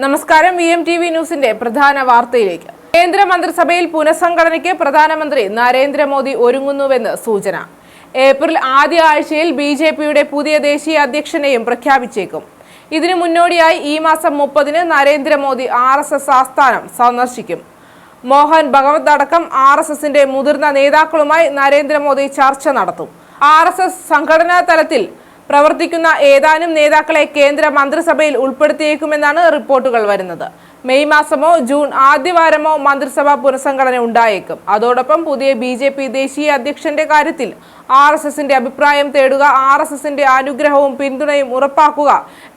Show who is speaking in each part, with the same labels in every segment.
Speaker 1: നമസ്കാരം. VMTV ന്യൂസിന്റെ പ്രധാന വാർത്തയിലേക്ക്. കേന്ദ്രമന്ത്രിസഭയിൽ പുനഃസംഘടനയ്ക്ക് പ്രധാനമന്ത്രി നരേന്ദ്രമോദി ഒരുങ്ങുന്നുവെന്ന് സൂചന. ഏപ്രിൽ ആദ്യ ആഴ്ചയിൽ BJPയുടെ പുതിയ ദേശീയ അധ്യക്ഷനെയും പ്രഖ്യാപിച്ചേക്കും. ഇതിനു മുന്നോടിയായി ഈ മാസം 30-ന് നരേന്ദ്രമോദി RSS ആസ്ഥാനം സന്ദർശിക്കും. മോഹൻ ഭഗവത് അടക്കം RSSന്റെ മുതിർന്ന നേതാക്കളുമായി നരേന്ദ്രമോദി ചർച്ച നടത്തും. RSS സംഘടനാ തലത്തിൽ പ്രവർത്തിക്കുന്ന ഏതാനും നേതാക്കളെ കേന്ദ്ര മന്ത്രിസഭയിൽ ഉൾപ്പെടുത്തിയേക്കുമെന്നാണ് റിപ്പോർട്ടുകൾ വരുന്നത്. മെയ് മാസമോ ജൂൺ ആദ്യവാരമോ മന്ത്രിസഭാ പുനഃസംഘടന ഉണ്ടായേക്കും. അതോടൊപ്പം പുതിയ BJP ദേശീയ അധ്യക്ഷന്റെ കാര്യത്തിൽ RSSന്റെ അഭിപ്രായം തേടുക, RSSന്റെ അനുഗ്രഹവും പിന്തുണയും ഉറപ്പാക്കുക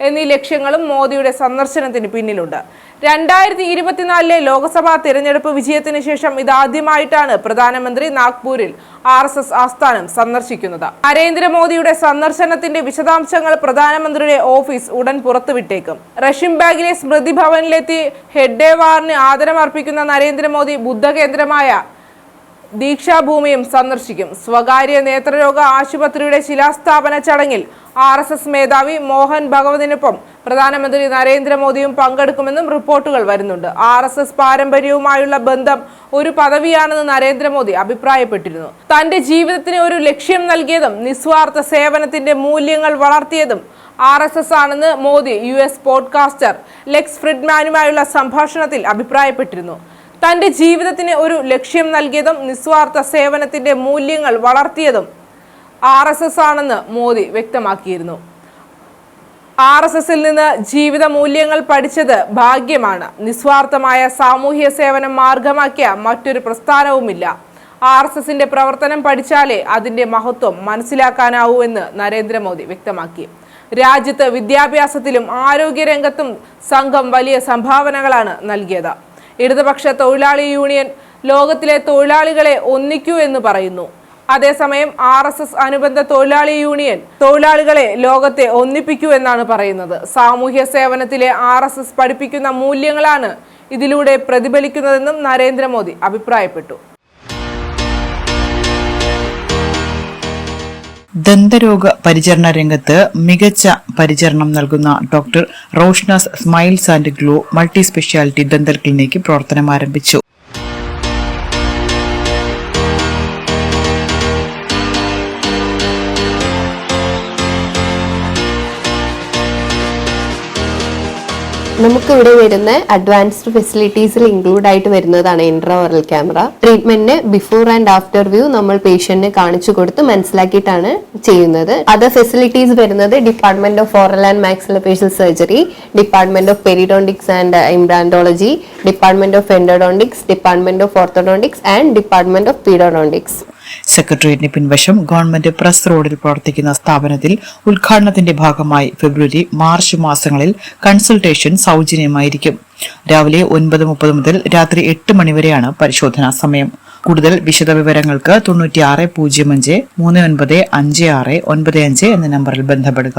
Speaker 1: എന്നീ ലക്ഷ്യങ്ങളും മോദിയുടെ സന്ദർശനത്തിന് പിന്നിലുണ്ട്. 2024 ലോക്സഭാ തിരഞ്ഞെടുപ്പ് വിജയത്തിന് ശേഷം ഇതാദ്യമായിട്ടാണ് പ്രധാനമന്ത്രി നാഗ്പൂരിൽ RSS ആസ്ഥാനം സന്ദർശിക്കുന്നത്. നരേന്ദ്രമോദിയുടെ സന്ദർശനത്തിന്റെ വിശദാംശങ്ങൾ പ്രധാനമന്ത്രിയുടെ ഓഫീസ് ഉടൻ പുറത്തുവിട്ടേക്കും. റഷ്യൻ ബാഗിലെ സ്മൃതി ഭവനിലെത്തി ഹെഡ്ഗേവാറിന് ആദരമർപ്പിക്കുന്ന നരേന്ദ്രമോദി ബുദ്ധകേന്ദ്രമായ ദീക്ഷാഭൂമിയും സന്ദർശിക്കും. സ്വകാര്യ നേത്രരോഗ ആശുപത്രിയുടെ ശിലാസ്ഥാപന ചടങ്ങിൽ RSS മേധാവി മോഹൻ ഭഗവതിനൊപ്പം പ്രധാനമന്ത്രി നരേന്ദ്രമോദിയും പങ്കെടുക്കുമെന്നും റിപ്പോർട്ടുകൾ വരുന്നുണ്ട്. RSS പാരമ്പര്യവുമായുള്ള ബന്ധം ഒരു പദവിയാണെന്ന് നരേന്ദ്രമോദി അഭിപ്രായപ്പെട്ടിരുന്നു. തന്റെ ജീവിതത്തിന് ഒരു ലക്ഷ്യം നൽകിയതും നിസ്വാർത്ഥ സേവനത്തിന്റെ മൂല്യങ്ങൾ വളർത്തിയതും RSS ആണെന്ന് മോദി US പോഡ്കാസ്റ്റർ ലെക്സ് ഫ്രിഡ്മാനുമായുള്ള സംഭാഷണത്തിൽ അഭിപ്രായപ്പെട്ടിരുന്നു. തന്റെ ജീവിതത്തിന് ഒരു ലക്ഷ്യം നൽകിയതും നിസ്വാർത്ഥ സേവനത്തിന്റെ മൂല്യങ്ങൾ വളർത്തിയതും RSS ആണെന്ന് മോദി വ്യക്തമാക്കിയിരുന്നു. RSSൽ നിന്ന് ജീവിത മൂല്യങ്ങൾ പഠിച്ചത് ഭാഗ്യമാണ്. നിസ്വാർത്ഥമായ സാമൂഹ്യ സേവനം മാർഗമാക്കിയ മറ്റൊരു പ്രസ്ഥാനവുമില്ല. RSSന്റെ പ്രവർത്തനം പഠിച്ചാലേ അതിന്റെ മഹത്വം മനസ്സിലാക്കാനാവൂ എന്ന് നരേന്ദ്രമോദി വ്യക്തമാക്കി. രാജ്യത്ത് വിദ്യാഭ്യാസത്തിലും ആരോഗ്യരംഗത്തും സംഘം വലിയ സംഭാവനകളാണ് നൽകിയത്. ഇടതുപക്ഷ തൊഴിലാളി യൂണിയൻ ലോകത്തിലെ തൊഴിലാളികളെ ഒന്നിക്കൂ എന്ന് പറയുന്നു. അതേസമയം RSS അനുബന്ധ തൊഴിലാളി യൂണിയൻ തൊഴിലാളികളെ ലോകത്തെ ഒന്നിപ്പിക്കൂ എന്നാണ് പറയുന്നത്. സാമൂഹ്യ സേവനത്തിലെ RSS പഠിപ്പിക്കുന്ന മൂല്യങ്ങളാണ് ഇതിലൂടെ പ്രതിഫലിക്കുന്നതെന്നും നരേന്ദ്രമോദി അഭിപ്രായപ്പെട്ടു.
Speaker 2: ദന്തരോഗ പരിചരണ രംഗത്ത് മികച്ച പരിചരണം നൽകുന്ന doctor Roshna's smiles and glow multi speciality dental clinic പ്രവർത്തനം ആരംഭിച്ചു.
Speaker 3: നമുക്കിവിടെ വരുന്ന അഡ്വാൻസ്ഡ് ഫെസിലിറ്റീസിൽ ഇൻക്ലൂഡ് ആയിട്ട് വരുന്നതാണ് ഇൻട്രാ ഓറൽ ക്യാമറ. ട്രീറ്റ്മെന്റിന് ബിഫോർ ആൻഡ് ആഫ്റ്റർ വ്യൂ നമ്മൾ പേഷ്യന്റിന് കാണിച്ചു കൊടുത്ത് മനസ്സിലാക്കിയിട്ടാണ് ചെയ്യുന്നത്. അതർ ഫെസിലിറ്റീസ് വരുന്നത് department of oral and maxillofacial surgery, department of periodontics and implantology, department of endodontics, department of orthodontics and department of pedodontics.
Speaker 2: സെക്രട്ടേറിയറ്റിന് പിൻവശം ഗവൺമെന്റ് പ്രസ് റോഡിൽ പ്രവർത്തിക്കുന്ന സ്ഥാപനത്തിൽ ഉദ്ഘാടനത്തിന്റെ ഭാഗമായി ഫെബ്രുവരി, മാർച്ച് മാസങ്ങളിൽ കൺസൾട്ടേഷൻ സൗജന്യമായിരിക്കും. രാവിലെ 9:30 മുതൽ രാത്രി 8 മണിവരെയാണ് പരിശോധനാ സമയം. കൂടുതൽ വിശദവിവരങ്ങൾക്ക് 9605 395695 എന്ന നമ്പറിൽ ബന്ധപ്പെടുക.